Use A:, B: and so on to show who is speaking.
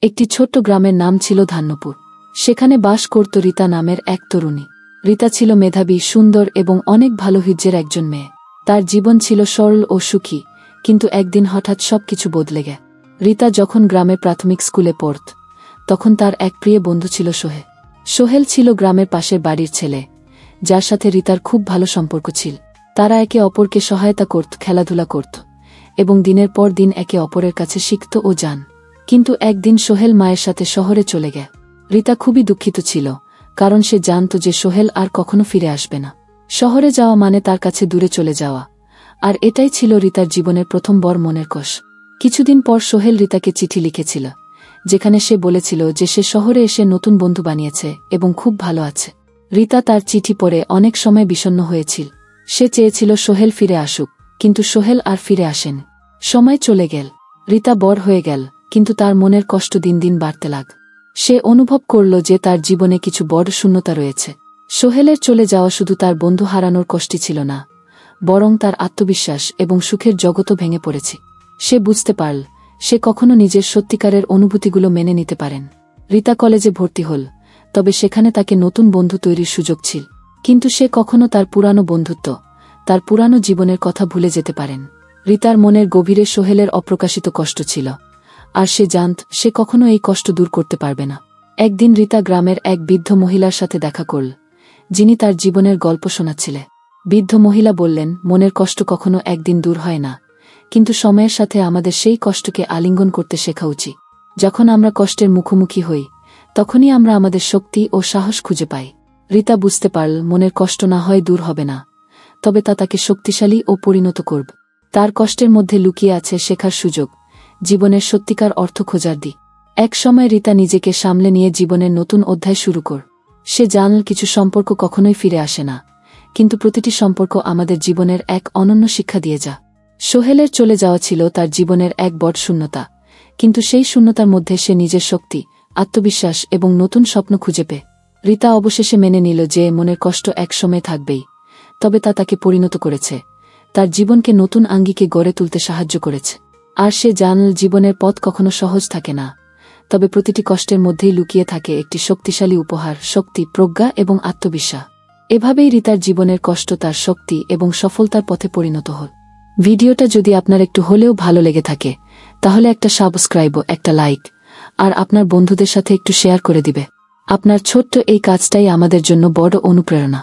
A: একটি ছোট্ট গ্রামের নাম ছিল ধান্যপুর। সেখানে বাস করত রীতা নামের এক তরুণী। রীতা ছিল মেধাবী, সুন্দর এবং অনেক ভালো হিজ্জের একজন মেয়ে। তার জীবন ছিল সরল ও সুখী, কিন্তু একদিন হঠাৎ সবকিছু বদলে গেল। রীতা যখন গ্রামের প্রাথমিক স্কুলে পড়ত, তখন তার এক প্রিয় বন্ধু ছিল সোহেল। সোহেল ছিল গ্রামের পাশের বাড়ির ছেলে, যার সাথে রীতার খুব ভালো সম্পর্ক ছিল। তারা একে অপরকে সহায়তা করত, খেলাধুলা করত এবং দিনের পর দিন একে অপরের কাছে শিখত ও যান। কিন্তু একদিন সোহেল মায়ের সাথে শহরে চলে গেল। রীতা খুবই দুঃখিত ছিল, কারণ সে জানত যে সোহেল আর কখনো ফিরে আসবে না। শহরে যাওয়া মানে তার কাছে দূরে চলে যাওয়া, আর এটাই ছিল রীতার জীবনের প্রথম বড় মনের কষ্ট। কিছুদিন পর সোহেল রীতাকে চিঠি লিখেছিল, যেখানে সে বলেছিল যে সে শহরে এসে নতুন বন্ধু বানিয়েছে এবং খুব ভালো আছে। রীতা তার চিঠি পড়ে অনেক সময় বিষণ্ণ হয়েছিল। সে চেয়েছিল সোহেল ফিরে আসুক, কিন্তু সোহেল আর ফিরে আসেনি। সময় চলে গেল, রীতা বড় হয়ে গেল, কিন্তু তার মনের কষ্ট দিন দিন বাড়তে লাগ। সে অনুভব করল যে তার জীবনে কিছু বড় শূন্যতা রয়েছে। সোহেলের চলে যাওয়া শুধু তার বন্ধু হারানোর কষ্টই ছিল না, বরং তার আত্মবিশ্বাস এবং সুখের জগতও ভেঙে পড়েছে। সে বুঝতে পারল সে কখনো নিজের সত্যিকারের অনুভূতিগুলো মেনে নিতে পারেন। রীতা কলেজে ভর্তি হল, তবে সেখানে তাকে নতুন বন্ধু তৈরির সুযোগ ছিল। কিন্তু সে কখনো তার পুরানো বন্ধুত্ব, তার পুরানো জীবনের কথা ভুলে যেতে পারেন। রীতার মনের গভীরে সোহেলের অপ্রকাশিত কষ্ট ছিল, আর সে জানত সে কখনো এই কষ্ট দূর করতে পারবে না। একদিন রীতা গ্রামের এক বৃদ্ধ মহিলার সাথে দেখা করল, যিনি তার জীবনের গল্প শোনাচ্ছিলেন। বৃদ্ধ মহিলা বললেন, মনের কষ্ট কখনো একদিন দূর হয় না, কিন্তু সময়ের সাথে আমাদের সেই কষ্টকে আলিঙ্গন করতে শেখা উচিত। যখন আমরা কষ্টের মুখোমুখি হই, তখনই আমরা আমাদের শক্তি ও সাহস খুঁজে পাই। রীতা বুঝতে পারল মনের কষ্ট না হয় দূর হবে না, তবে তা তাকে শক্তিশালী ও পরিণত করবে। তার কষ্টের মধ্যে লুকিয়ে আছে শেখার সুযোগ, জীবনের সত্যিকার অর্থ খোঁজার দিক। এক সময় রীতা নিজেকে সামলে নিয়ে জীবনের নতুন অধ্যায় শুরু কর। সে জানল কিছু সম্পর্ক কখনোই ফিরে আসে না, কিন্তু প্রতিটি সম্পর্ক আমাদের জীবনের এক অনন্য শিক্ষা দিয়ে যা। সোহেলের চলে যাওয়া ছিল তার জীবনের এক বড় শূন্যতা, কিন্তু সেই শূন্যতার মধ্যে সে নিজের শক্তি, আত্মবিশ্বাস এবং নতুন স্বপ্ন খুঁজে পেয়ে। রীতা অবশেষে মেনে নিল যে মনের কষ্ট এক সময় থাকবেই, তবে তা তাকে পরিণত করেছে, তার জীবনকে নতুন আঙ্গিকে গড়ে তুলতে সাহায্য করেছে। আর সে জানল জীবনের পথ কখনো সহজ থাকে না, তবে প্রতিটি কষ্টের মধ্যেই লুকিয়ে থাকে একটি শক্তিশালী উপহার, শক্তি, প্রজ্ঞা এবং আত্মবিশ্বাস। এভাবেই রীতার জীবনের কষ্ট তার শক্তি এবং সফলতার পথে পরিণত হল। ভিডিওটা যদি আপনার একটু হলেও ভালো লেগে থাকে, তাহলে একটা সাবস্ক্রাইব, একটা লাইক আর আপনার বন্ধুদের সাথে একটু শেয়ার করে দিবে। আপনার ছোট্ট এই কাজটাই আমাদের জন্য বড় অনুপ্রেরণা।